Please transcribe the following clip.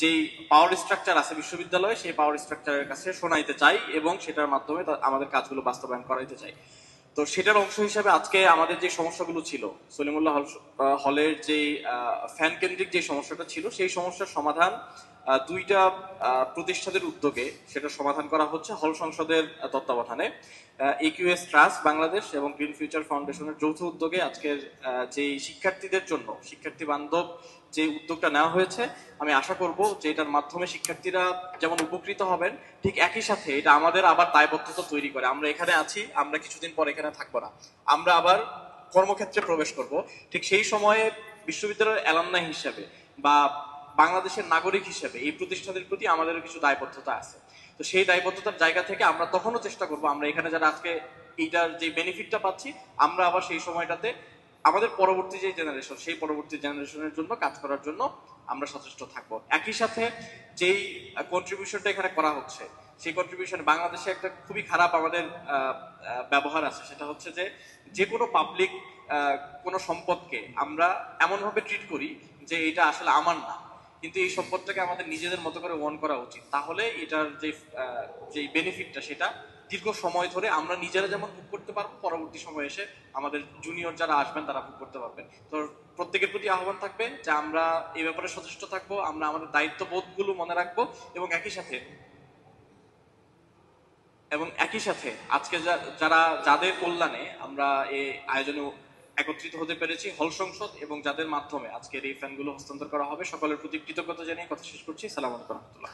যেই পাওয়ার স্ট্রাকচার আছে বিশ্ববিদ্যালয়ে সেই পাওয়ার স্ট্রাকচারের কাছে শোনাইতে চাই এবং সেটার মাধ্যমে আমাদের কাজগুলো বাস্তবায়ন করাইতে চাই। তো সেটার অংশ হিসাবে আজকে আমাদের যে সমস্যাগুলো ছিল, সলিমুল্লাহ হলের যে ফ্যান কেন্দ্রিক যে সমস্যাটা ছিল সেই সমস্যার সমাধান দুইটা প্রতিষ্ঠানের উদ্যোগে সেটা সমাধান করা হচ্ছে হল সংসদের তত্ত্বাবধানে। একিউএস ট্রাস্ট বাংলাদেশ এবং গ্রিন ফিউচার ফাউন্ডেশনের যৌথ উদ্যোগে আজকের যে শিক্ষার্থীদের জন্য শিক্ষার্থী বান্ধব যে উদ্যোগটা নেওয়া হয়েছে, আমি আশা করব যে এটার মাধ্যমে শিক্ষার্থীরা যেমন উপকৃত হবেন, ঠিক একই সাথে এটা আমাদের আবার দায়বদ্ধতা তৈরি করে। আমরা এখানে আছি, আমরা কিছুদিন পর এখানে থাকবো না, আমরা আবার কর্মক্ষেত্রে প্রবেশ করব। ঠিক সেই সময়ে বিশ্ববিদ্যালয়ের অ্যালামনাই হিসেবে বা বাংলাদেশের নাগরিক হিসেবে এই প্রতিষ্ঠানের প্রতি আমাদেরও কিছু দায়বদ্ধতা আছে। তো সেই দায়বদ্ধতার জায়গা থেকে আমরা তখনও চেষ্টা করব, আমরা এখানে যারা আজকে এইটার যে বেনিফিটটা পাচ্ছি, আমরা আবার সেই সময়টাতে আমাদের পরবর্তী যে জেনারেশন সেই পরবর্তী জেনারেশনের জন্য কাজ করার জন্য আমরা সচেষ্ট থাকবো। একই সাথে যেই কন্ট্রিবিউশনটা এখানে করা হচ্ছে সেই কন্ট্রিবিউশন, বাংলাদেশে একটা খুবই খারাপ আমাদের ব্যবহার আছে, সেটা হচ্ছে যে যে কোনো পাবলিক কোনো সম্পদকে আমরা এমনভাবে ট্রিট করি যে এটা আসলে আমার না, কিন্তু এই সম্পদটাকে আমাদের নিজেদের মতো করে ওন করা উচিত। তাহলে এটার যে বেনিফিটটা সেটা দীর্ঘ সময় ধরে আমরা নিজেরা যেমন ভোগ করতে পারবো, পরবর্তী সময় এসে আমাদের জুনিয়র যারা আসবেন তারা ভোগ করতে পারবেন। তো প্রত্যেকের প্রতি আহ্বান থাকবে যে আমরা এই ব্যাপারে সচেষ্ট থাকবো, আমরা আমাদের দায়িত্ববোধগুলো মনে রাখবো এবং একই সাথে আজকে যারা যাদের কল্যাণে আমরা এই আয়োজনে একত্রিত হতে পেরেছি, হল সংসদ এবং যাদের মাধ্যমে আজকের এই ফ্যানগুলো হস্তান্তর করা হবে, সকলের প্রতি কৃতজ্ঞতা জানিয়ে কথা শেষ করছি। সালাম আলাইকুম রহমতুল্লাহ।